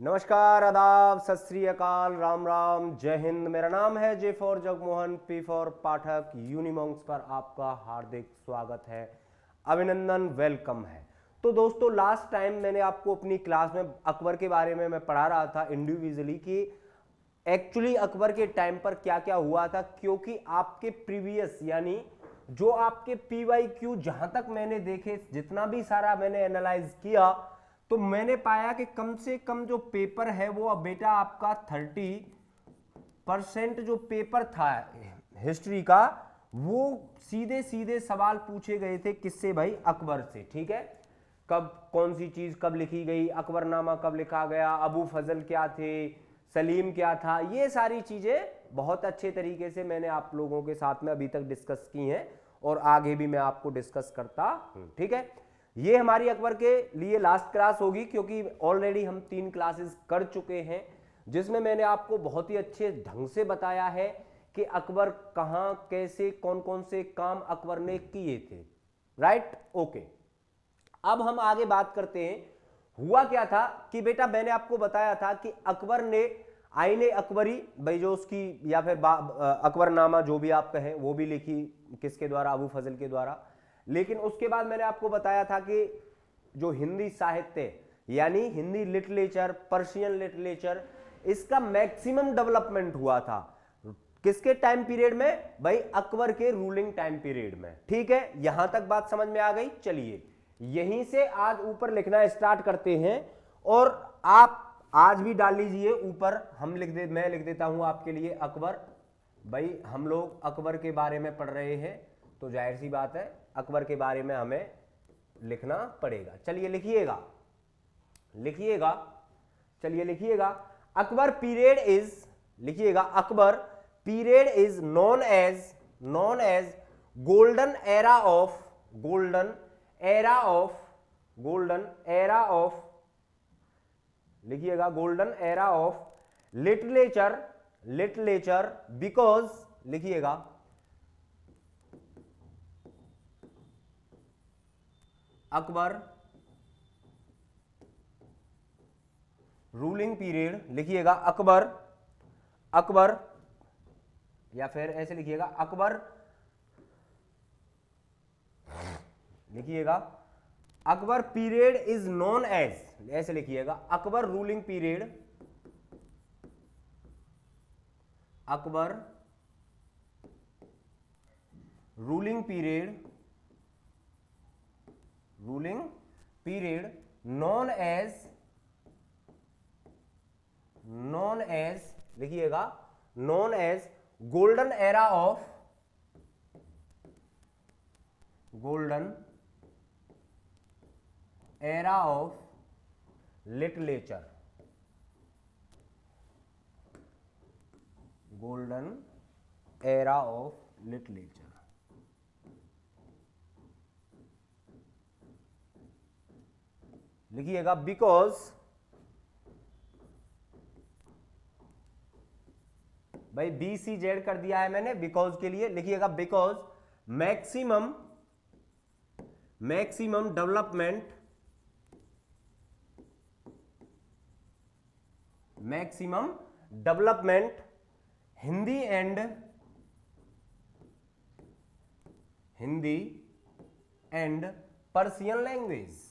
नमस्कार, आदाब, सत श्री अकाल, राम राम, जय हिंद। मेरा नाम है J for Jagmohan, P for पाठक, यूनिमॉन्क्स पर आपका हार्दिक स्वागत है, अभिनंदन, वेलकम है। तो दोस्तों, लास्ट टाइम मैंने आपको अपनी क्लास में अकबर के बारे में मैं पढ़ा रहा था इंडिविजुअली कि एक्चुअली अकबर के टाइम पर क्या क्या हुआ था, क्योंकि आपके प्रीवियस यानी जो आपके PYQ जहां तक मैंने देखे, जितना भी सारा मैंने एनालाइज किया, तो मैंने पाया कि कम से कम जो पेपर है वो अब बेटा आपका 30% जो पेपर था हिस्ट्री का, वो सीधे सीधे सवाल पूछे गए थे। किससे भाई? अकबर से। ठीक है, कब कौन सी चीज कब लिखी गई, अकबरनामा कब लिखा गया, अबू फजल क्या थे, सलीम क्या था, ये सारी चीजें बहुत अच्छे तरीके से मैंने आप लोगों के साथ में अभी तक डिस्कस की हैं और आगे भी मैं आपको डिस्कस करता हूं। ठीक है, ये हमारी अकबर के लिए लास्ट क्लास होगी, क्योंकि ऑलरेडी हम 3 क्लासेस कर चुके हैं, जिसमें मैंने आपको बहुत ही अच्छे ढंग से बताया है कि अकबर कहां कैसे कौन कौन से काम अकबर ने किए थे। Right, okay. अब हम आगे बात करते हैं। हुआ क्या था कि बेटा मैंने आपको बताया था कि अकबर ने आईने अकबरी, भाई जो उसकी या फिर अकबरनामा जो भी आप कहें, वो भी लिखी किसके द्वारा? अबू फजल के द्वारा। लेकिन उसके बाद मैंने आपको बताया था कि जो हिंदी साहित्य यानी हिंदी लिटरेचर, पर्शियन लिटरेचर, इसका मैक्सिमम डेवलपमेंट हुआ था किसके टाइम पीरियड में? भाई अकबर के रूलिंग टाइम पीरियड में। ठीक है, यहां तक बात समझ में आ गई। चलिए यहीं से आज ऊपर लिखना स्टार्ट करते हैं, और आप आज भी डाल लीजिए ऊपर। मैं लिख देता हूं आपके लिए अकबर। भाई हम लोग अकबर के बारे में पढ़ रहे हैं, तो जाहिर सी बात है अकबर के बारे में हमें लिखना पड़ेगा। चलिए लिखिएगा, लिखिएगा, चलिए लिखिएगा। अकबर पीरियड इज, लिखिएगा, Akbar period is known as golden era of, golden era of, golden era of, लिखिएगा, golden era of literature, literature because, लिखिएगा, अकबर रूलिंग पीरियड, लिखिएगा अकबर, अकबर, या फिर ऐसे लिखिएगा अकबर, लिखिएगा Akbar period is known as, ऐसे लिखिएगा Akbar ruling period, Akbar ruling period, ruling period known as, known as, लिखिएगा known as golden era of, golden era of literature, golden era of literature. लिखिएगा बिकॉज, भाई BCZ कर दिया है मैंने बिकॉज के लिए, लिखिएगा because maximum, maximum development, maximum development Hindi and, Hindi and Persian language,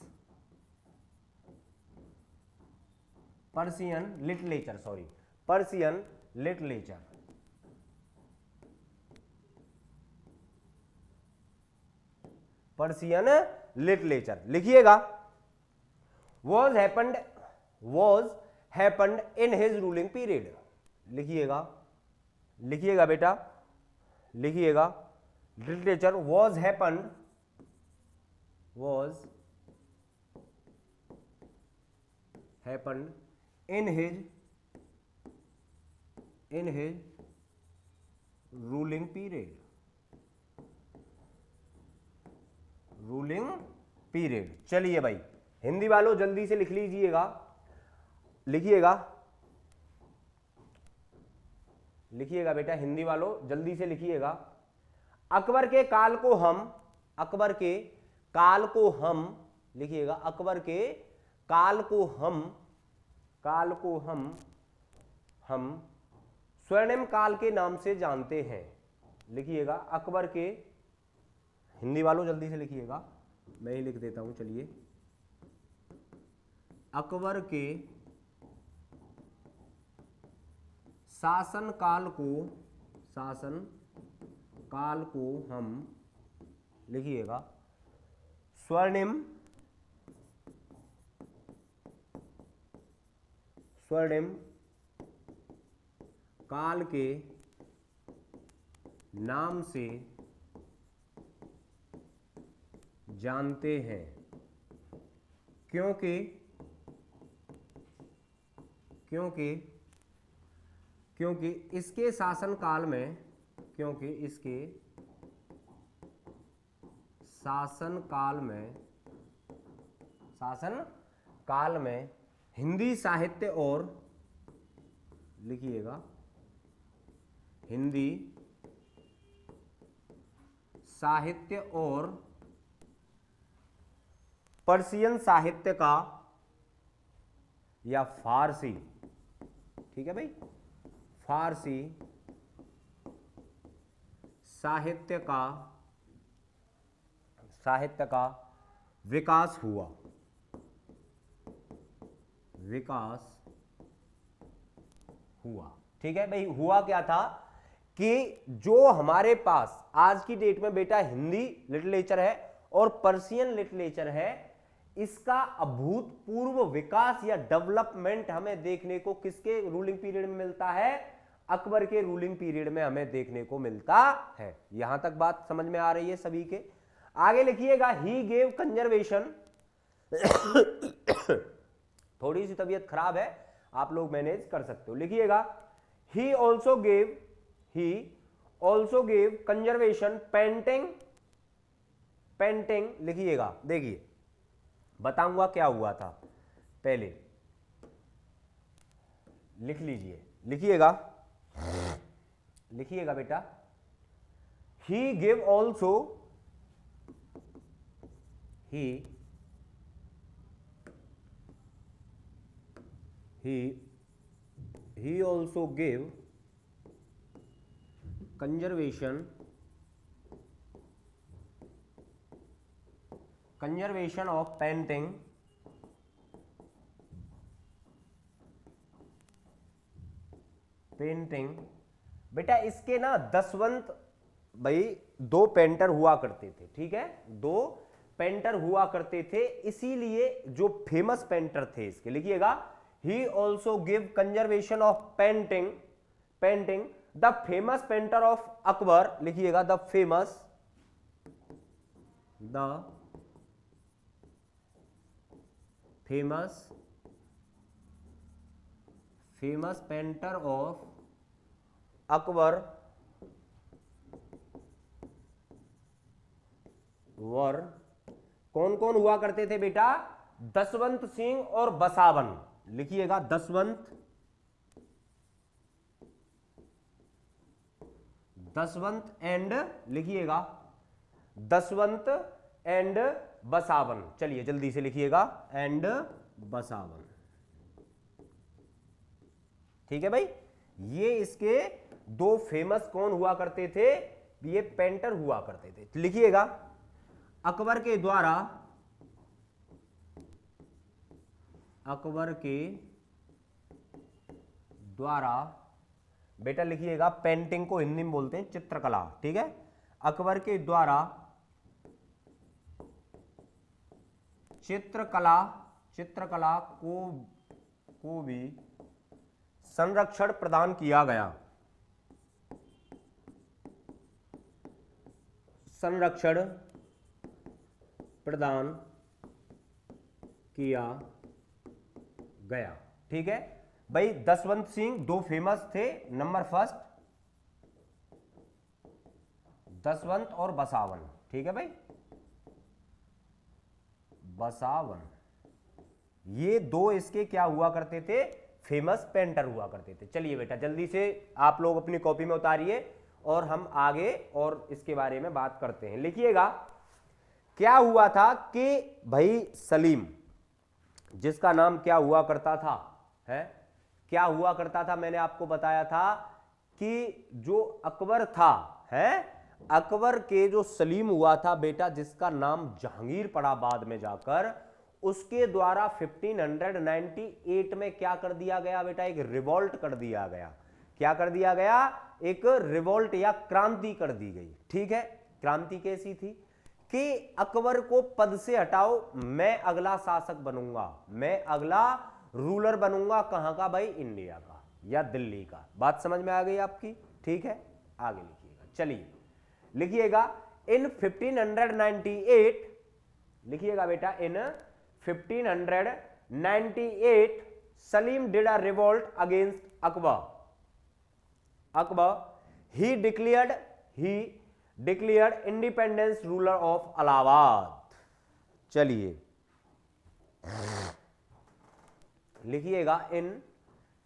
Persian literature, sorry, Persian literature, Persian literature, लिखिएगा was happened in his ruling period, लिखिएगा, लिखिएगा बेटा, लिखिएगा literature was happened in his ruling period, ruling period. चलिए भाई हिंदी वालों जल्दी से लिख लीजिएगा, लिखिएगा, लिखिएगा बेटा, हिंदी वालों जल्दी से लिखिएगा। अकबर के काल को हम, अकबर के काल को हम, लिखिएगा अकबर के काल को हम काल को हम स्वर्णिम काल के नाम से जानते हैं। लिखिएगा अकबर के, हिंदी वालों जल्दी से लिखिएगा, मैं ही लिख देता हूं, चलिए। अकबर के शासन काल को हम, लिखिएगा, स्वर्णिम काल के नाम से जानते हैं, क्योंकि इसके शासन काल में, क्योंकि इसके शासन काल में हिंदी साहित्य और, लिखिएगा, हिंदी साहित्य और पर्शियन साहित्य का, या फारसी, ठीक है भाई, फारसी साहित्य का विकास हुआ। ठीक है भाई, हुआ क्या था कि जो हमारे पास आज की डेट में बेटा हिंदी लिटरेचर है और पर्शियन लिटरेचर है, इसका अभूतपूर्व विकास या डेवलपमेंट हमें देखने को किसके रूलिंग पीरियड में मिलता है? अकबर के रूलिंग पीरियड में हमें देखने को मिलता है। यहां तक बात समझ में आ रही है सभी के? आगे लिखिएगा, ही गेव कंजर्वेशन थोड़ी सी तबीयत खराब है, आप लोग मैनेज कर सकते हो। लिखिएगा, he also gave conservation painting. लिखिएगा, देखिए बताऊंगा क्या हुआ था, पहले लिख लीजिए, लिखिएगा बेटा, he gave also, he also gave conservation of painting बेटा इसके ना दसवंत भाई दो पेंटर हुआ करते थे, ठीक है, दो पेंटर हुआ करते थे, इसीलिए जो फेमस पेंटर थे इसके, लिखिएगा, he also give conservation of painting the famous painter of Akbar। लिखिएगा, the famous painter of Akbar वर, कौन कौन हुआ करते थे बेटा? दसवंत सिंह और बसावन। लिखिएगा, दसवंत एंड, लिखिएगा, दसवंत एंड बसावन। चलिए जल्दी से लिखिएगा, एंड बसावन। ठीक है भाई, ये इसके दो फेमस कौन हुआ करते थे? ये पेंटर हुआ करते थे। लिखिएगा, अकबर के द्वारा बेटा लिखिएगा, पेंटिंग को हिंदी में बोलते हैं चित्रकला, ठीक है, अकबर के द्वारा चित्रकला को भी संरक्षण प्रदान किया गया। संरक्षण प्रदान किया गया। ठीक है भाई, दसवंत सिंह दो फेमस थे, नंबर फर्स्ट दसवंत और बसावन। ठीक है भाई, बसावन, ये दो इसके क्या हुआ करते थे? फेमस पेंटर हुआ करते थे। चलिए बेटा जल्दी से आप लोग अपनी कॉपी में उतारिए और हम आगे और इसके बारे में बात करते हैं। लिखिएगा, क्या हुआ था कि भाई सलीम, जिसका नाम क्या हुआ करता था? है। क्या हुआ करता था, मैंने आपको बताया था कि जो अकबर था, है, अकबर के जो सलीम हुआ था बेटा, जिसका नाम जहांगीर पड़ा बाद में जाकर, उसके द्वारा 1598 में क्या कर दिया गया बेटा, एक रिवॉल्ट कर दिया गया। क्या कर दिया गया, एक रिवॉल्ट या क्रांति कर दी गई। ठीक है, क्रांति कैसी थी कि अकबर को पद से हटाओ, मैं अगला शासक बनूंगा, मैं अगला रूलर बनूंगा, कहां का भाई, इंडिया का या दिल्ली का। बात समझ में आ गई आपकी। ठीक है, आगे लिखिएगा, चलिए लिखिएगा इन 1598, लिखिएगा बेटा इन 1598 Salim did a revolt against Akbar. he declared independence ruler of Allahabad. चलिए लिखिएगा इन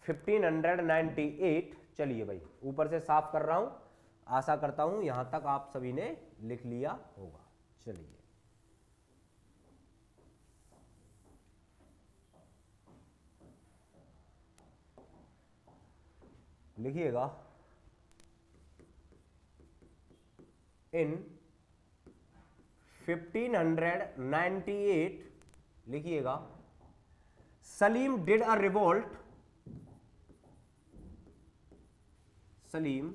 1598। चलिए भाई ऊपर से साफ कर रहा हूं, आशा करता हूं यहां तक आप सभी ने लिख लिया होगा। चलिए लिखिएगा इन 1598, लिखिएगा Salim did a revolt, Salim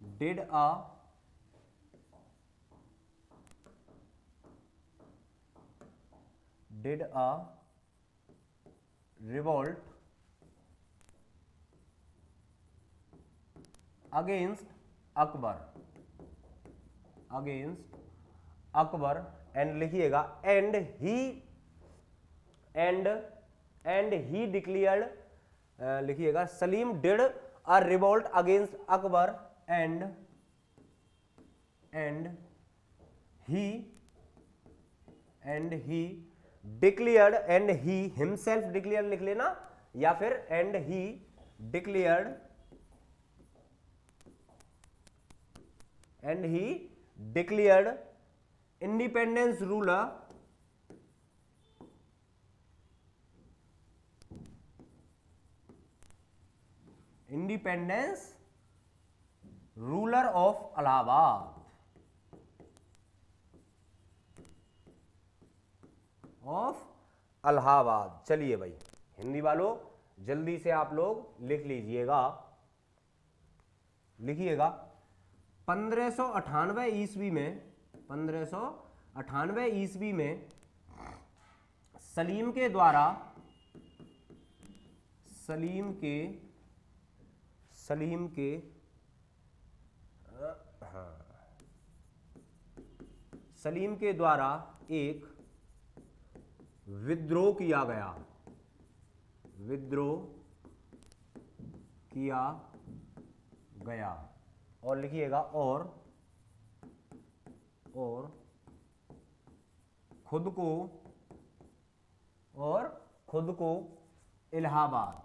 did a revolt against Akbar and लिखिएगा एंड ही डिक्लेयर्ड, लिखिएगा Salim did a revolt against Akbar and he declared, and he himself declare लिख लेना, या फिर and he declared independence ruler of Allahabad. चलिए भाई हिंदी वालों जल्दी से आप लोग लिख लीजिएगा, लिखिएगा 1598 ईस्वी में, 1598 ईस्वी में सलीम के द्वारा एक विद्रोह किया गया और लिखिएगा और खुद को इलाहाबाद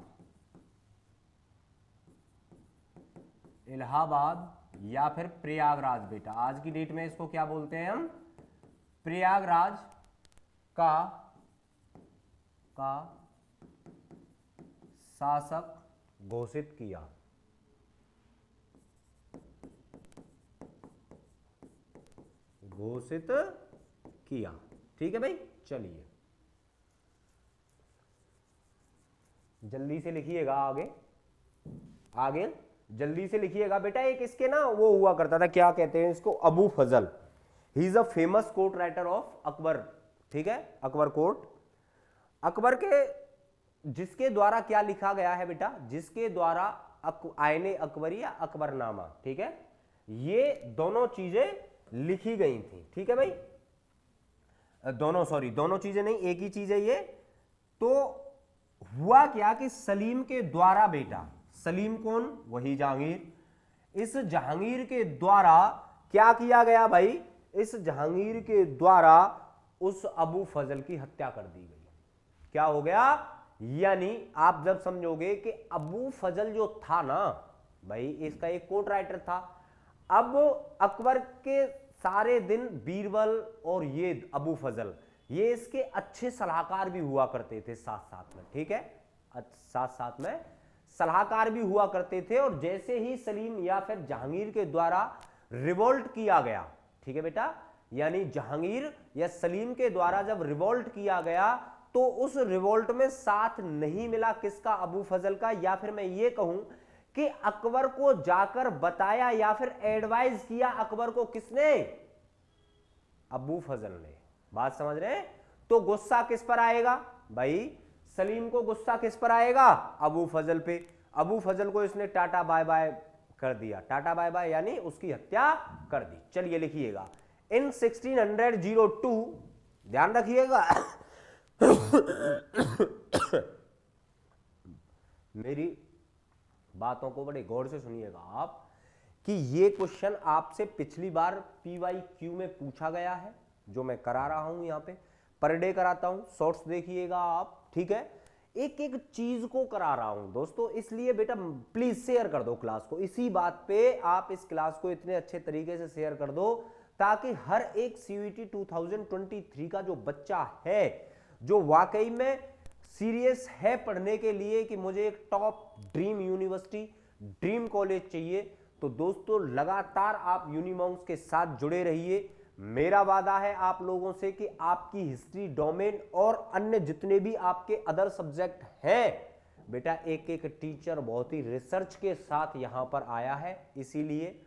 या फिर प्रयागराज, बेटा आज की डेट में इसको क्या बोलते हैं हम, प्रयागराज का शासक घोषित किया। ठीक है भाई, चलिए जल्दी से लिखिएगा आगे जल्दी से लिखिएगा बेटा। एक इसके ना वो हुआ करता था, क्या कहते हैं इसको, Abu Fazal, he is a famous court writer of Akbar. ठीक है, अकबर कोर्ट, अकबर के जिसके द्वारा क्या लिखा गया है बेटा, जिसके द्वारा आईने अकबरी या अकबरनामा, ठीक है, ये दोनों चीजें लिखी गई थी। ठीक है भाई, दोनों चीजें नहीं, एक ही चीज है ये। तो हुआ क्या कि सलीम के द्वारा बेटा, सलीम कौन, वही जहांगीर, इस जहांगीर के द्वारा क्या किया गया भाई, इस जहांगीर के द्वारा उस अबू फजल की हत्या कर दी गई। क्या हो गया, यानी आप जब समझोगे कि अबू फजल जो था ना भाई, इसका एक कोर्ट राइटर था। अब अकबर के सारे दिन बीरबल और ये अबू फजल ये इसके अच्छे सलाहकार भी हुआ करते थे साथ साथ में, ठीक है, साथ साथ में सलाहकार भी हुआ करते थे। और जैसे ही सलीम या फिर जहांगीर के द्वारा रिवोल्ट किया गया, ठीक है बेटा, यानी जहांगीर या सलीम के द्वारा जब रिवोल्ट किया गया तो उस रिवोल्ट में साथ नहीं मिला किसका, अबू फजल का, या फिर मैं ये कहूं कि अकबर को जाकर बताया या फिर एडवाइस किया अकबर को किसने, अबू फजल ने। बात समझ रहे हैं? तो गुस्सा किस पर आएगा भाई, सलीम को गुस्सा किस पर आएगा, अबू फजल पे। अबू फजल को इसने टाटा बाय बाय कर दिया, टाटा बाय बाय यानी उसकी हत्या कर दी। चलिए लिखिएगा, इन 1602, ध्यान रखिएगा मेरी बातों को बड़े गौर से सुनिएगा आप, कि ये क्वेश्चन आपसे पिछली बार PYQ में पूछा गया है, जो मैं करा रहा हूं यहां पे, पर डे कराता हूं, शॉर्ट्स देखिएगा आप, ठीक है, एक एक चीज को करा रहा हूं दोस्तों, इसलिए बेटा प्लीज शेयर कर दो क्लास को, इसी बात पे आप इस क्लास को इतने अच्छे तरीके से शेयर कर दो ताकि हर एक CUET 2023 का जो बच्चा है, जो वाकई में सीरियस है पढ़ने के लिए कि मुझे एक top dream university, dream college चाहिए, तो दोस्तों लगातार आप यूनिमॉन्क्स के साथ जुड़े रहिए। मेरा वादा है आप लोगों से कि आपकी हिस्ट्री डोमेन और अन्य जितने भी आपके अदर सब्जेक्ट हैं, बेटा एक एक टीचर बहुत ही रिसर्च के साथ यहां पर आया है, इसीलिए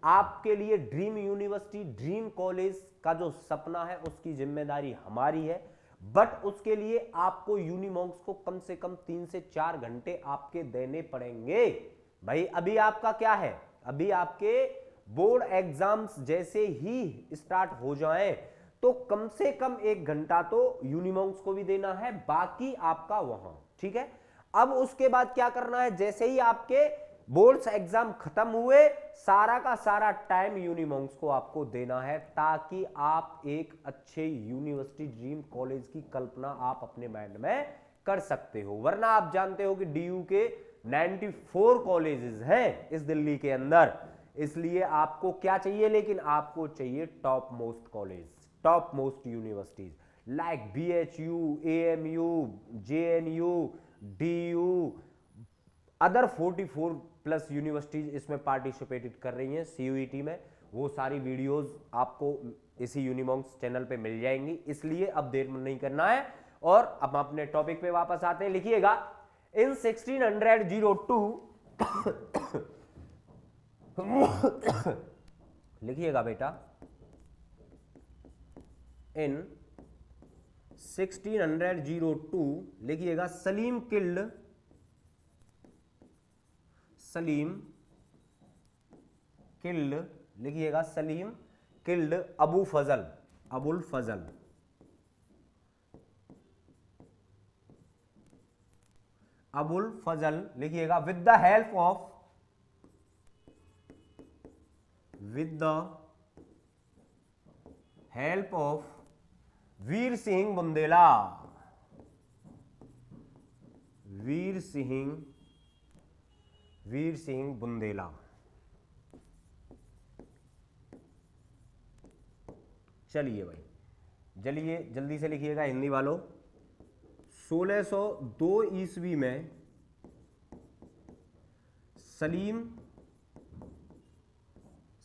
आपके लिए ड्रीम यूनिवर्सिटी, ड्रीम कॉलेज का जो सपना है उसकी जिम्मेदारी हमारी है। बट उसके लिए आपको यूनिमॉन्क्स को कम से कम 3 से 4 घंटे आपके देने पड़ेंगे भाई। अभी आपका क्या है, अभी आपके बोर्ड एग्जाम्स जैसे ही स्टार्ट हो जाएं तो कम से कम 1 घंटा तो यूनिमॉन्क्स को भी देना है, बाकी आपका वहां, ठीक है। अब उसके बाद क्या करना है, जैसे ही आपके बोर्ड्स एग्जाम खत्म हुए, सारा का सारा टाइम यूनिमॉन्क्स को आपको देना है, ताकि आप एक अच्छे यूनिवर्सिटी ड्रीम कॉलेज की कल्पना आप अपने माइंड में कर सकते हो। वरना आप जानते हो कि DU के 94 कॉलेजेस हैं इस दिल्ली के अंदर, इसलिए आपको क्या चाहिए, लेकिन आपको चाहिए top most college, top most universities like BHU, AMU, JNU, DU, other 44+ universities इसमें पार्टिसिपेटेड कर रही हैं CUET में। वो सारी वीडियोस आपको इसी यूनिमॉन्क्स चैनल पे मिल जाएंगी, इसलिए अब देर नहीं करना है। और अब अपने टॉपिक पे वापस आते हैं। लिखिएगा, इन 1602 लिखिएगा बेटा, इन 1602 लिखिएगा, सलीम किल्ड लिखिएगा, सलीम किल्ड अबू फजल, अबुल फजल, अबुल फजल लिखिएगा, with the help of Veer Singh Bundela, Veer Singh Bundela. चलिए भाई, चलिए जल्दी से लिखिएगा हिंदी वालों। 1602 ईस्वी में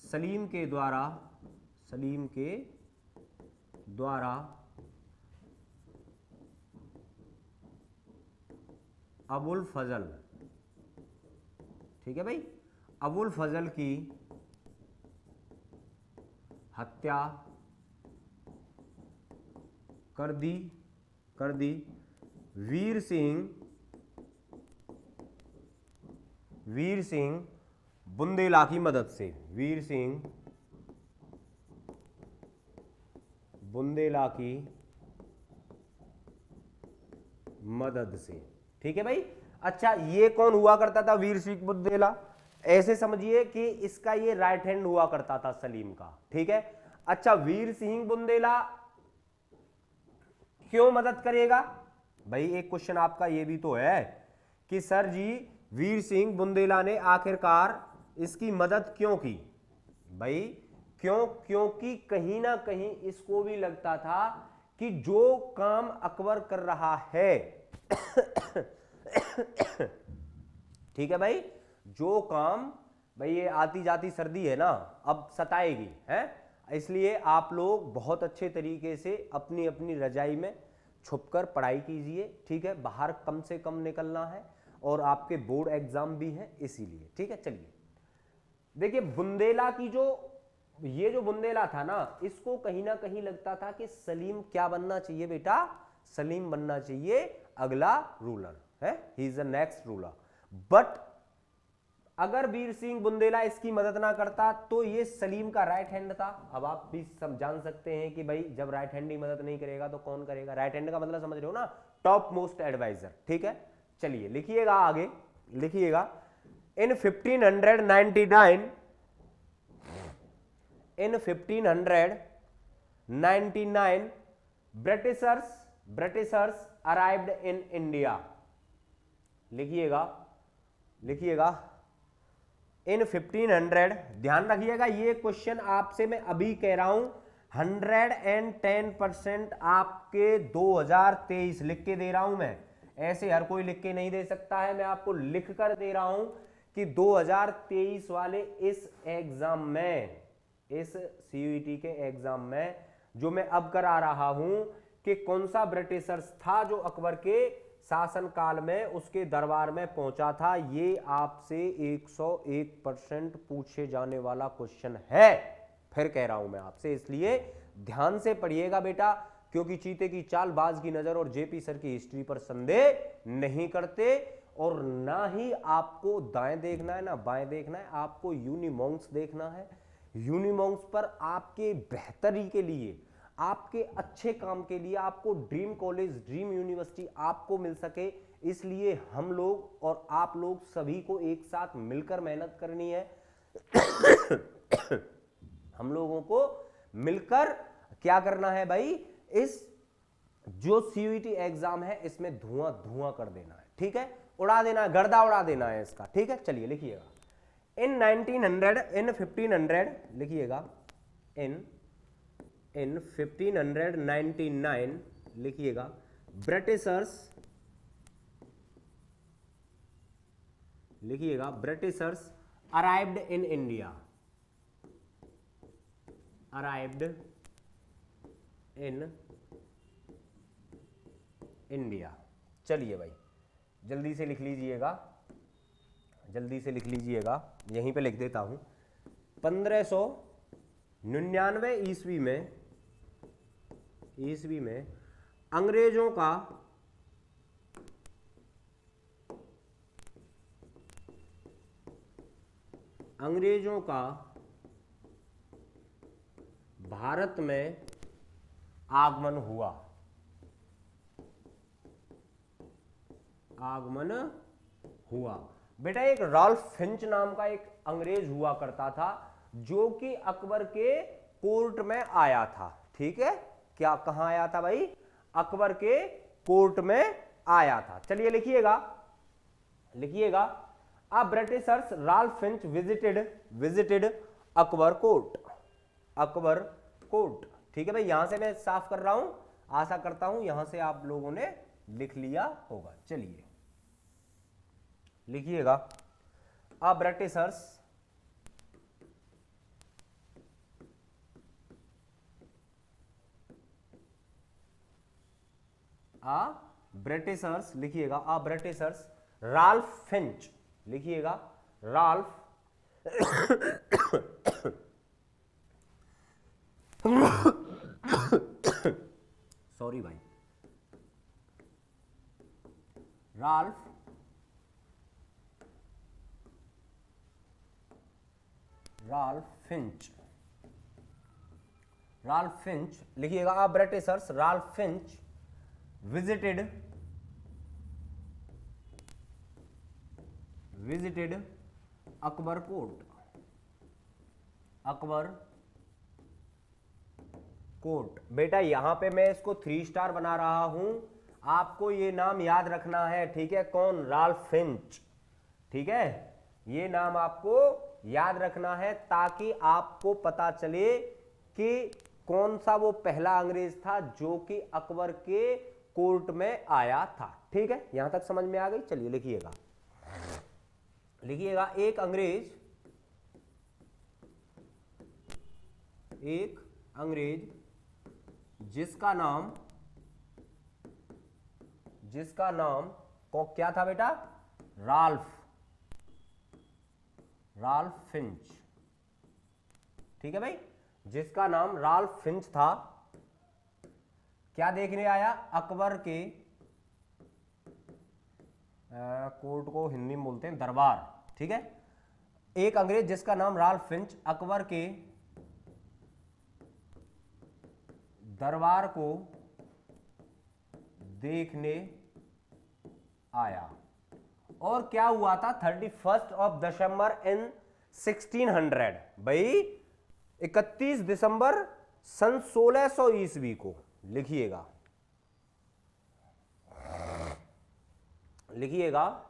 सलीम के द्वारा अबुल फजल, ठीक है भाई, अबुल फजल की हत्या कर दी वीर सिंह बुंदेला की मदद से, वीर सिंह बुंदेला की मदद से, ठीक है भाई। अच्छा, ये कौन हुआ करता था वीर सिंह बुंदेला, ऐसे समझिए कि इसका ये राइट हैंड हुआ करता था सलीम का, ठीक है। अच्छा, वीर सिंह बुंदेला क्यों मदद करेगा भाई, एक क्वेश्चन आपका ये भी तो है कि सर जी वीर सिंह बुंदेला ने आखिरकार इसकी मदद क्यों की भाई, क्योंकि कहीं ना कहीं इसको भी लगता था कि जो काम अकबर कर रहा है ठीक है भाई, जो काम, भाई ये आती जाती सर्दी है ना, अब सताएगी है, इसलिए आप लोग बहुत अच्छे तरीके से अपनी अपनी रजाई में छुपकर पढ़ाई कीजिए, ठीक है, बाहर कम से कम निकलना है और आपके बोर्ड एग्जाम भी है इसीलिए, ठीक है। चलिए देखिए, बुंदेला की जो ये जो बुंदेला था ना, इसको कहीं ना कहीं लगता था कि सलीम क्या बनना चाहिए बेटा, सलीम बनना चाहिए अगला रूलर है, he is the next ruler. But अगर वीर सिंह बुंदेला इसकी मदद ना करता तो ये सलीम का राइट हैंड था। अब आप भी जान सकते हैं कि भाई जब राइट हैंड ही मदद नहीं करेगा तो कौन करेगा, राइट हैंड का मतलब समझ रहे हो ना, टॉप मोस्ट एडवाइजर, ठीक है। चलिए लिखिएगा आगे, लिखिएगा इन 1599 ब्रिटिशर्स अराइव्ड इन इंडिया। लिखिएगा इन 1500, ध्यान रखिएगा ये क्वेश्चन आपसे मैं अभी कह रहा हूं 110% आपके 2023 लिख के दे रहा हूं मैं, ऐसे हर कोई लिख के नहीं दे सकता है, मैं आपको लिख कर दे रहा हूं कि 2023 वाले इस एग्जाम में, इस सीयूईटी के एग्जाम में जो मैं अब करा रहा हूं कि कौन सा ब्रिटिशर्स था जो अकबर के शासन काल में उसके दरबार में पहुंचा था, ये आपसे 101% पूछे जाने वाला क्वेश्चन है। फिर कह रहा हूं मैं आपसे, इसलिए ध्यान से पढ़िएगा बेटा, क्योंकि चीते की चाल बाज की नजर और जेपी सर की हिस्ट्री पर संदेह नहीं करते, और ना ही आपको दाएं देखना है ना बाएं देखना है, आपको यूनिमोंक्स देखना है। यूनिमोंक्स पर आपके बेहतरी के लिए, आपके अच्छे काम के लिए, आपको ड्रीम कॉलेज, ड्रीम यूनिवर्सिटी आपको मिल सके, इसलिए हम लोग और आप लोग सभी को एक साथ मिलकर मेहनत करनी है। हम लोगों को मिलकर क्या करना है भाई, इस जो सीयूईटी एग्जाम है इसमें धुआं धुआं कर देना है, ठीक है, उड़ा देना है, गर्दा उड़ा देना है इसका, ठीक है। चलिए लिखिएगा इन 1500 लिखिएगा इन 1599 लिखिएगा Britishers arrived in India, arrived in India. चलिए भाई जल्दी से लिख लीजिएगा, जल्दी से लिख लीजिएगा, यहीं पे लिख देता हूं। 1599 ईस्वी में अंग्रेजों का भारत में आगमन हुआ। बेटा एक रॉल्फ फिंच नाम का एक अंग्रेज हुआ करता था जो कि अकबर के कोर्ट में आया था, ठीक है, क्या कहां आया था भाई, अकबर के कोर्ट में आया था। चलिए लिखिएगा Britishers Ralph Finch visited Akbar court, ठीक है भाई, यहां से मैं साफ कर रहा हूं, आशा करता हूं यहां से आप लोगों ने लिख लिया होगा। चलिए लिखिएगा ब्रिटिशर्स लिखिएगा ब्रिटिशर्स रॉल्फ फिंच, लिखिएगा रॉल्फ सॉरी भाई, रॉल्फ फिंच लिखिएगा Britishers Ralph Finch visited Akbar court. बेटा यहां पे मैं इसको 3 स्टार बना रहा हूं, आपको ये नाम याद रखना है, ठीक है, कौन, रॉल्फ फिंच, ठीक है, ये नाम आपको याद रखना है ताकि आपको पता चले कि कौन सा वो पहला अंग्रेज था जो कि अकबर के कोर्ट में आया था। ठीक है, यहां तक समझ में आ गई। चलिए लिखिएगा, लिखिएगा एक अंग्रेज जिसका नाम को क्या था बेटा, राल्फ फिंच। ठीक है भाई, जिसका नाम राल्फ फिंच था, क्या देखने आया, अकबर के कोर्ट को हिंदी में बोलते हैं दरबार। ठीक है, एक अंग्रेज जिसका नाम राल्फ फिंच अकबर के दरबार को देखने आया। और क्या हुआ था, 31 ऑफ दिसंबर इन 1600, भाई 31 दिसंबर सन 1600 ईस्वी को। लिखिएगा, लिखिएगा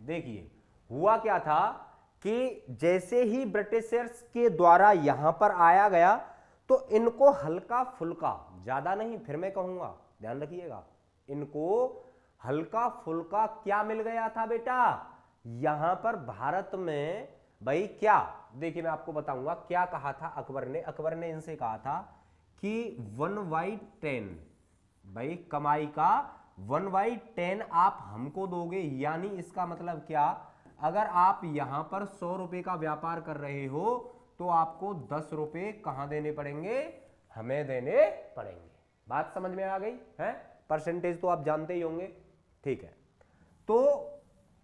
देखिए हुआ क्या था कि जैसे ही ब्रिटिशर्स के द्वारा यहां पर आया गया तो इनको हल्का फुल्का, ज्यादा नहीं, फिर मैं कहूंगा ध्यान रखिएगा, इनको हल्का फुल्का क्या मिल गया था बेटा, यहां पर भारत में। भाई क्या, देखिए मैं आपको बताऊंगा क्या कहा था अकबर ने इनसे कहा था कि 1/10, भाई कमाई का 1/10 आप हमको दोगे। यानी इसका मतलब क्या, अगर आप यहां पर 100 रुपए का व्यापार कर रहे हो तो आपको 10 रुपए कहां देने पड़ेंगे, हमें देने पड़ेंगे। बात समझ में आ गई है, परसेंटेज तो आप जानते ही होंगे। ठीक है, तो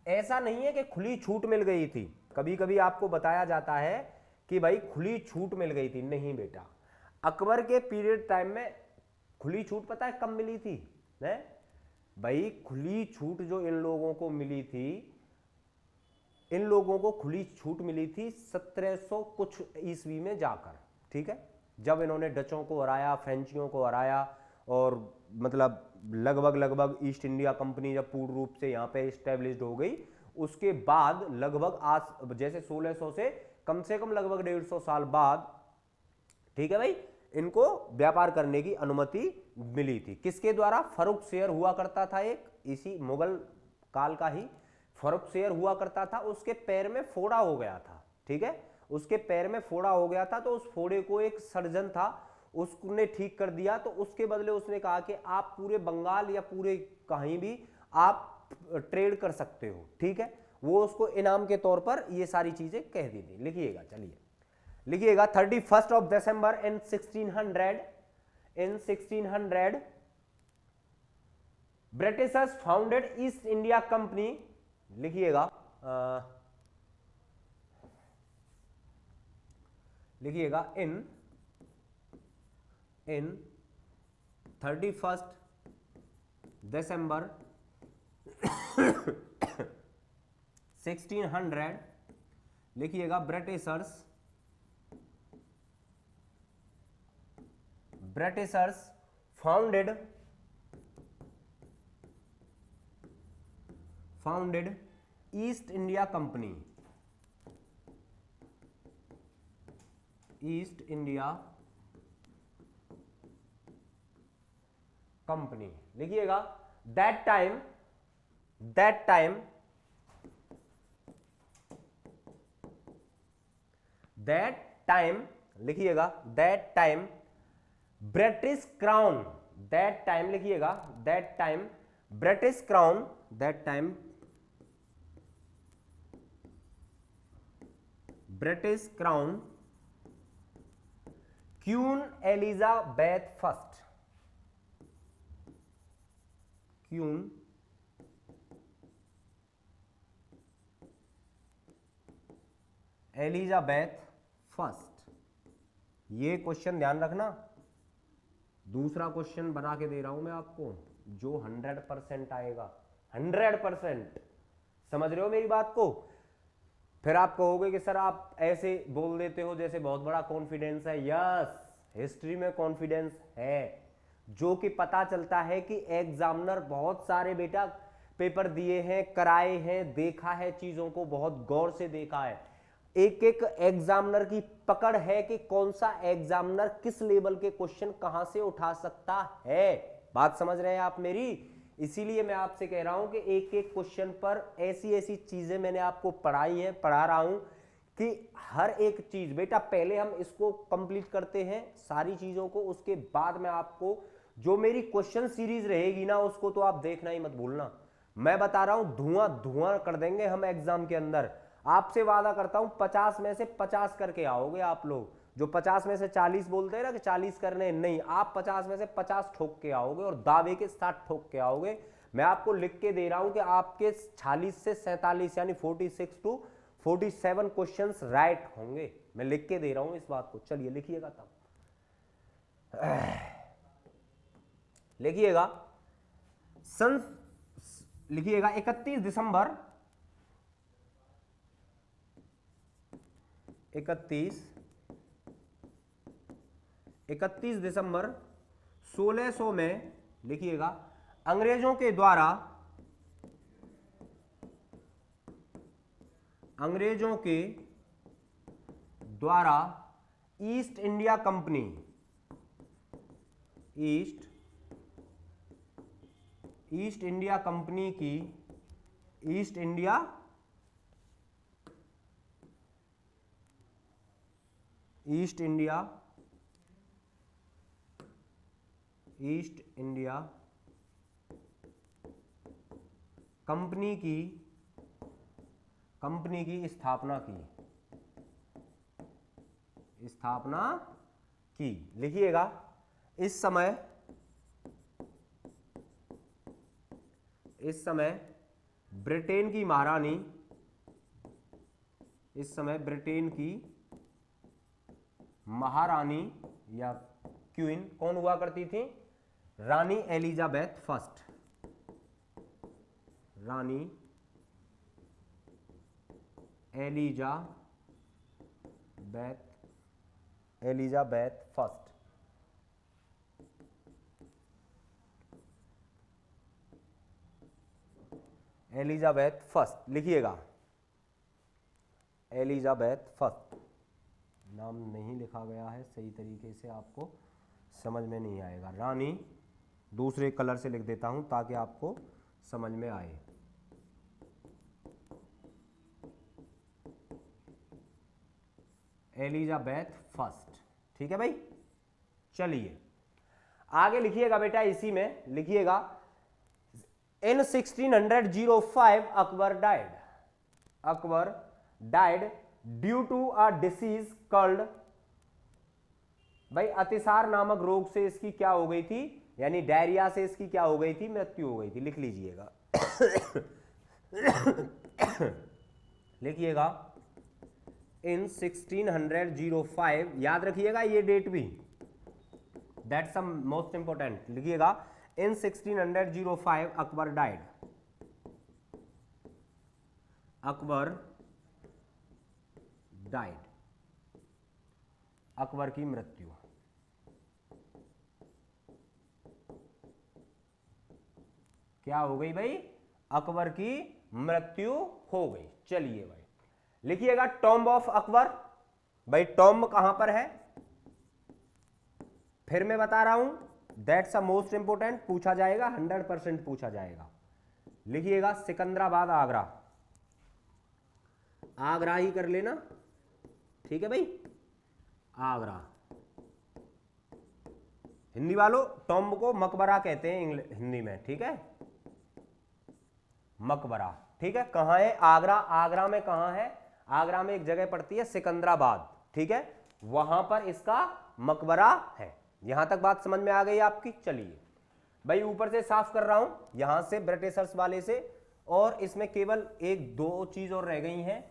ऐसा नहीं है कि खुली छूट मिल गई थी। कभी कभी आपको बताया जाता है कि भाई खुली छूट मिल गई थी, नहीं बेटा। अकबर के पीरियड टाइम में खुली छूट पता है कब मिली थी, है भाई, खुली छूट जो इन लोगों को मिली थी, इन लोगों को खुली छूट मिली थी 1700 कुछ ईस्वी में जाकर। ठीक है, जब इन्होंने डचों को हराया, फ्रेंचियों को हराया, और मतलब लगभग ईस्ट इंडिया कंपनी जब पूर्ण रूप से यहाँ पे एस्टेब्लिश्ड हो गई, उसके बाद लगभग आज जैसे 1600 से कम लगभग 150 साल बाद, ठीक है भाई, इनको व्यापार करने की अनुमति मिली थी। किसके द्वारा, फरुख शेयर हुआ करता था एक, इसी मुगल काल का ही फरुख शेयर हुआ करता था, उसके पैर में फोड़ा हो गया था। ठीक है, उसके पैर में फोड़ा हो गया था, तो उस फोड़े को एक सर्जन था उसने ठीक कर दिया। तो उसके बदले उसने कहा कि आप पूरे बंगाल या पूरे कहीं भी आप ट्रेड कर सकते हो। ठीक है, वो उसको इनाम के तौर पर ये सारी चीजें कह दी थी। लिखिएगा, चलिए लिखिएगा 31 of December in 1600 Britishers founded East India Company. लिखिएगा, लिखिएगा इन 31 दिसंबर 1600, लिखिएगा Britishers founded East India Company, East India Company. लिखिएगा दैट टाइम, लिखिएगा that time British crown, that time, लिखिएगा that time British crown, that time British crown Queen Elizabeth first, Queen Elizabeth first. ये question ध्यान रखना, दूसरा question बना के दे रहा हूं मैं आपको जो 100% आएगा, 100%। समझ रहे हो मेरी बात को? फिर आप कहोगे कि सर आप ऐसे बोल देते हो जैसे बहुत बड़ा कॉन्फिडेंस है। यस, हिस्ट्री में कॉन्फिडेंस है, जो कि पता चलता है कि एग्जामिनर बहुत सारे पेपर दिए हैं, कराए हैं, देखा है, चीजों को बहुत गौर से देखा है। एक एक एग्जामिनर की पकड़ है कि कौन सा एग्जामिनर किस लेवल के क्वेश्चन कहां से उठा सकता है। बात समझ रहे हैं आप मेरी? इसीलिए मैं आपसे कह रहा हूं कि एक एक क्वेश्चन पर ऐसी ऐसी चीजें मैंने आपको पढ़ाई हैं, पढ़ा रहा हूं कि हर एक चीज बेटा पहले हम इसको कंप्लीट करते हैं सारी चीजों को, उसके बाद में आपको जो मेरी क्वेश्चन सीरीज रहेगी ना उसको तो आप देखना ही मत भूलना। मैं बता रहा हूं धुआं धुआं कर देंगे हम एग्जाम के अंदर। आपसे वादा करता हूं 50 में से 50 करके आओगे आप लोग। जो 50 में से 40 बोलते हैं ना कि 40 करने, नहीं, आप 50 में से 50 ठोक के आओगे और दावे के साथ ठोक के आओगे। मैं आपको लिख के दे रहा हूं कि आपके 46 से 47 यानी 46 टू 47 क्वेश्चंस राइट होंगे। मैं लिख के दे रहा हूं इस बात को। चलिए लिखिएगा तब, लिखिएगा सन, लिखिएगा 31 दिसंबर 31 दिसंबर 1600 में, लिखिएगा अंग्रेजों के द्वारा east India Company, East India company की, ईस्ट इंडिया कंपनी की स्थापना की। लिखिएगा इस समय ब्रिटेन की महारानी, या क्वीन कौन हुआ करती थी? रानी एलिजाबेथ फर्स्ट, रानी एलिजाबेथ फर्स्ट। एलिजाबेथ फर्स्ट लिखिएगा, एलिजाबेथ फर्स्ट। नाम नहीं लिखा गया है सही तरीके से, आपको समझ में नहीं आएगा। रानी दूसरे कलर से लिख देता हूं ताकि आपको समझ में आए। एलिजाबेथ फर्स्ट, ठीक है भाई। चलिए आगे लिखिएगा बेटा, इसी में लिखिएगा in 1605 Akbar died due to a disease called, भाई अतिसार नामक रोग से इसकी क्या हो गई थी, यानी डायरिया से इसकी क्या हो गई थी, मृत्यु हो गई थी। लिख लीजिएगा लिखिएगा इन 1605, याद रखिएगा ये डेट भी, दैट्स मोस्ट इंपोर्टेंट। लिखिएगा इन 1605 अकबर डाइड, अकबर की मृत्यु। क्या हो गई भाई? अकबर की मृत्यु हो गई। चलिए भाई लिखिएगा टॉम्ब ऑफ अकबर। भाई टॉम्ब कहां पर है? फिर मैं बता रहा हूं, दैट्स अ मोस्ट इंपोर्टेंट, पूछा जाएगा, 100% पूछा जाएगा। लिखिएगा सिकंदराबाद, आगरा। आगरा ही कर लेना, ठीक है भाई, आगरा। हिंदी वालों टॉम्ब को मकबरा कहते हैं हिंदी में, ठीक है, मकबरा, ठीक है। कहां है? आगरा। आगरा में कहां है? आगरा में एक जगह पड़ती है सिकंदराबाद, ठीक है, वहां पर इसका मकबरा है। यहां तक बात समझ में आ गई आपकी? चलिए भाई ऊपर से साफ कर रहा हूं, यहां से ब्रिटिशर्स वाले से, और इसमें केवल एक दो चीज और रह गई हैं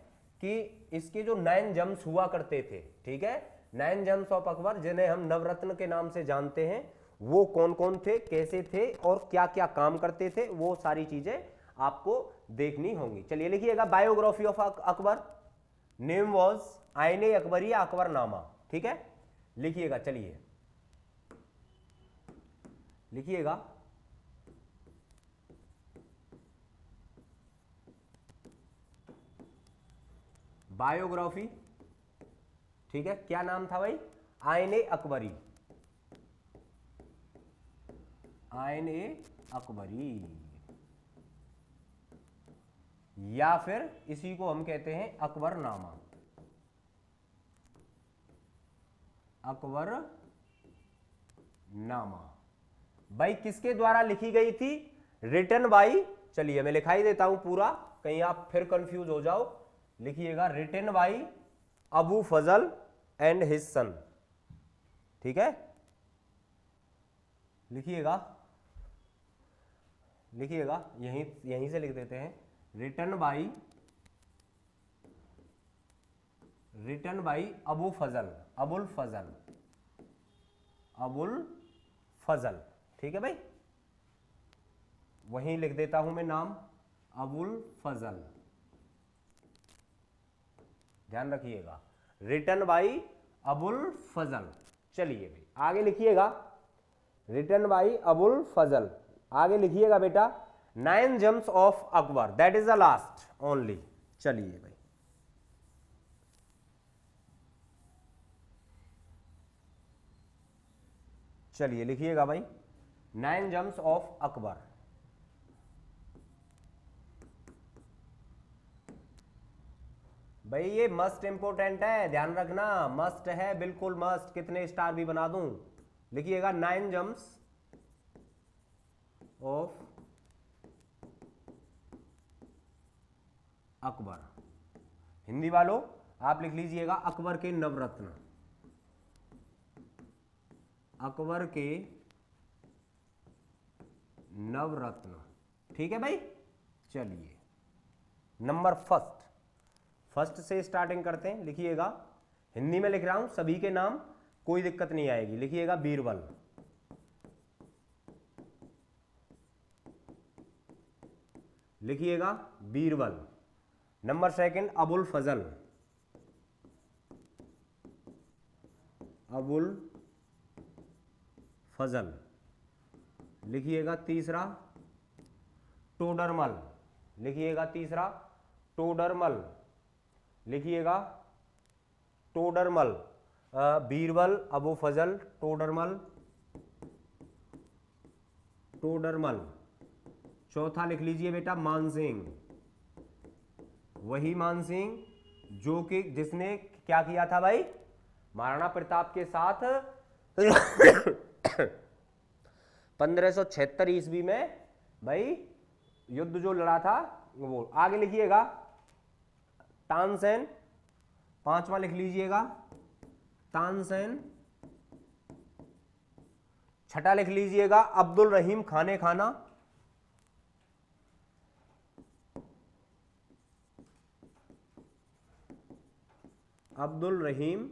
कि इसके जो 9 जम्स हुआ करते थे, ठीक है, 9 जम्स ऑफ अकबर, जिन्हें हम नवरत्न के नाम से जानते हैं, वो कौन कौन थे, कैसे थे और क्या क्या काम करते थे, वो सारी चीजें आपको देखनी होंगी। चलिए लिखिएगा biography of Akbar, name was आईने अकबरी, अकबरनामा, ठीक है। लिखिएगा, चलिए लिखिएगा बायोग्राफी, ठीक है, क्या नाम था भाई, आईने अकबरी, आईने अकबरी, या फिर इसी को हम कहते हैं अकबरनामा, अकबरनामा। भाई किसके द्वारा लिखी गई थी, रिटन बाई, चलिए मैं लिखाई देता हूं पूरा, कहीं आप फिर कंफ्यूज हो जाओ, लिखिएगा written by Abu Fazl and his son, ठीक है, लिखिएगा, लिखिएगा, यहीं से लिख देते हैं, रिटन बाई अबू फजल, अबुल फजल, अबुल फजल, ठीक है भाई, वहीं लिख देता हूं मैं नाम, अबुल फजल, ध्यान रखिएगा, रिटन बाई अबुल फजल। चलिए भाई आगे लिखिएगा, रिटन बाई अबुल फजल, आगे लिखिएगा बेटा, 9 germs of Akbar, that is the last only. चलिए भाई चलिए लिखिएगा भाई, 9 जम्स ऑफ अकबर। भाई ये मस्ट इंपोर्टेंट है, ध्यान रखना, मस्ट है, बिल्कुल मस्ट, कितने स्टार भी बना दूं। लिखिएगा 9 जम्स ऑफ अकबर। हिंदी वालों आप लिख लीजिएगा अकबर के नवरत्न, अकबर के नवरत्न, ठीक है भाई। चलिए नंबर फर्स्ट से स्टार्टिंग करते हैं, लिखिएगा, हिंदी में लिख रहा हूं, सभी के नाम, कोई दिक्कत नहीं आएगी। लिखिएगा बीरबल, लिखिएगा बीरबल। नंबर सेकंड अबुल फजल, अबुल फजल। लिखिएगा तीसरा टोडरमल, लिखिएगा तीसरा टोडरमल, लिखिएगा टोडरमल, बीरबल, अबू फजल, टोडरमल, टोडरमल। चौथा लिख लीजिए बेटा मानसिंह, वही मानसिंह जो कि जिसने क्या किया था भाई, महाराणा प्रताप के साथ 1576 ईस्वी में भाई युद्ध जो लड़ा था वो। आगे लिखिएगा तानसेन, पांचवा लिख लीजिएगा तानसेन। छठा लिख लीजिएगा अब्दुल रहीम खाने खाना, अब्दुल रहीम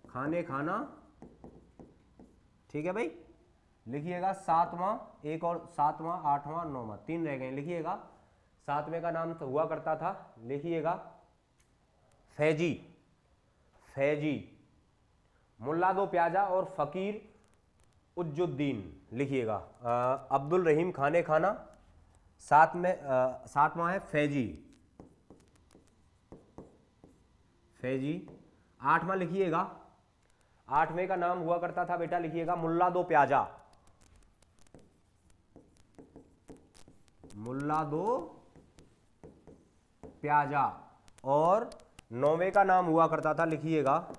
खाने खाना, ठीक है भाई। लिखिएगा सातवां, एक और सातवां, आठवां, नौवां, 3 रह गए। लिखिएगा सातवें का नाम तो हुआ करता था, लिखिएगा फैजी, फैजी, मुल्ला दो प्याजा और फकीर उज्जुद्दीन। लिखिएगा अब्दुल रहीम खाने खाना, सातवां है फैजी, फैजी। आठवां लिखिएगा, आठवें का नाम हुआ करता था बेटा, लिखिएगा मुल्ला दो प्याजा, मुल्ला दो प्याजा। और नौवें का नाम हुआ करता था, लिखिएगा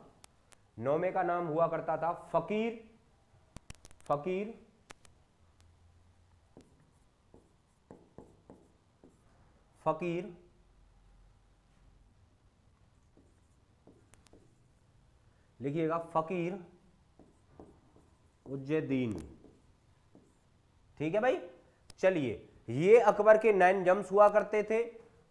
नौवें का नाम हुआ करता था फकीर, फकीर फकीर लिखिएगा फकीर उज्जैदीन, ठीक है भाई। चलिए ये अकबर के 9 जम्स हुआ करते थे।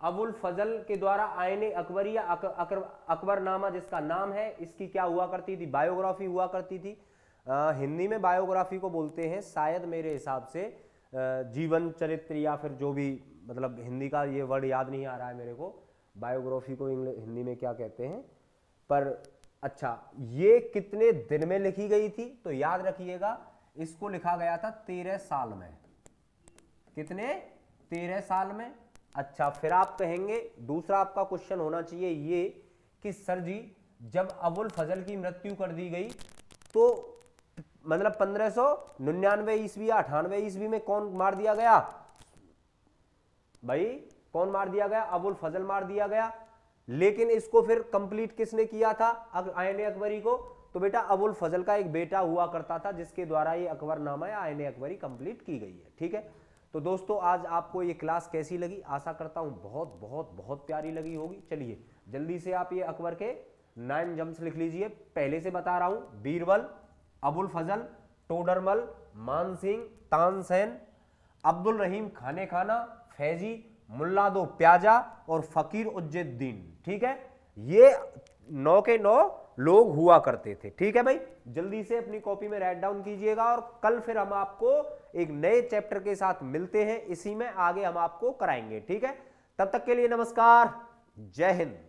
अबुल फजल के द्वारा आईने अकबरी या अकबरनामा जिसका नाम है, इसकी क्या हुआ करती थी, बायोग्राफी हुआ करती थी। हिंदी में बायोग्राफी को बोलते हैं शायद मेरे हिसाब से जीवन चरित्र, या फिर जो भी, मतलब हिंदी का ये वर्ड याद नहीं आ रहा है मेरे को, बायोग्राफी को हिंदी में क्या कहते हैं। पर अच्छा, ये कितने दिन में लिखी गई थी, तो याद रखिएगा इसको लिखा गया था 13 साल में। कितने, 13 साल में। अच्छा, फिर आप कहेंगे दूसरा आपका क्वेश्चन होना चाहिए ये कि सर जी जब अबुल फजल की मृत्यु कर दी गई तो मतलब 1599 ईस्वी या 98 ईस्वी में कौन मार दिया गया भाई? कौन मार दिया गया? अबुल फजल मार दिया गया। लेकिन इसको फिर कंप्लीट किसने किया था आयन अकबरी को? तो बेटा अबुल फजल का एक बेटा हुआ करता था जिसके द्वारा ये अकबरनामा या आयन अकबरी कंप्लीट की गई है। ठीक है, तो दोस्तों आज आपको ये क्लास कैसी लगी? आशा करता हूं बहुत बहुत बहुत प्यारी लगी होगी। चलिए जल्दी से आप ये अकबर के 9 जम्स लिख लीजिए। पहले से बता रहा हूं, बीरबल, अबुल फजल, टोडरमल, मानसिंह, तानसेन, अब्दुल रहीम खाने खाना, फैजी, मुल्ला दो प्याजा और फकीर उज्जुद्दीन। ठीक है, ये 9 के 9 लोग हुआ करते थे। ठीक है भाई, जल्दी से अपनी कॉपी में राइट डाउन कीजिएगा और कल फिर हम आपको एक नए चैप्टर के साथ मिलते हैं, इसी में आगे हम आपको कराएंगे। ठीक है, तब तक के लिए नमस्कार, जय हिंद।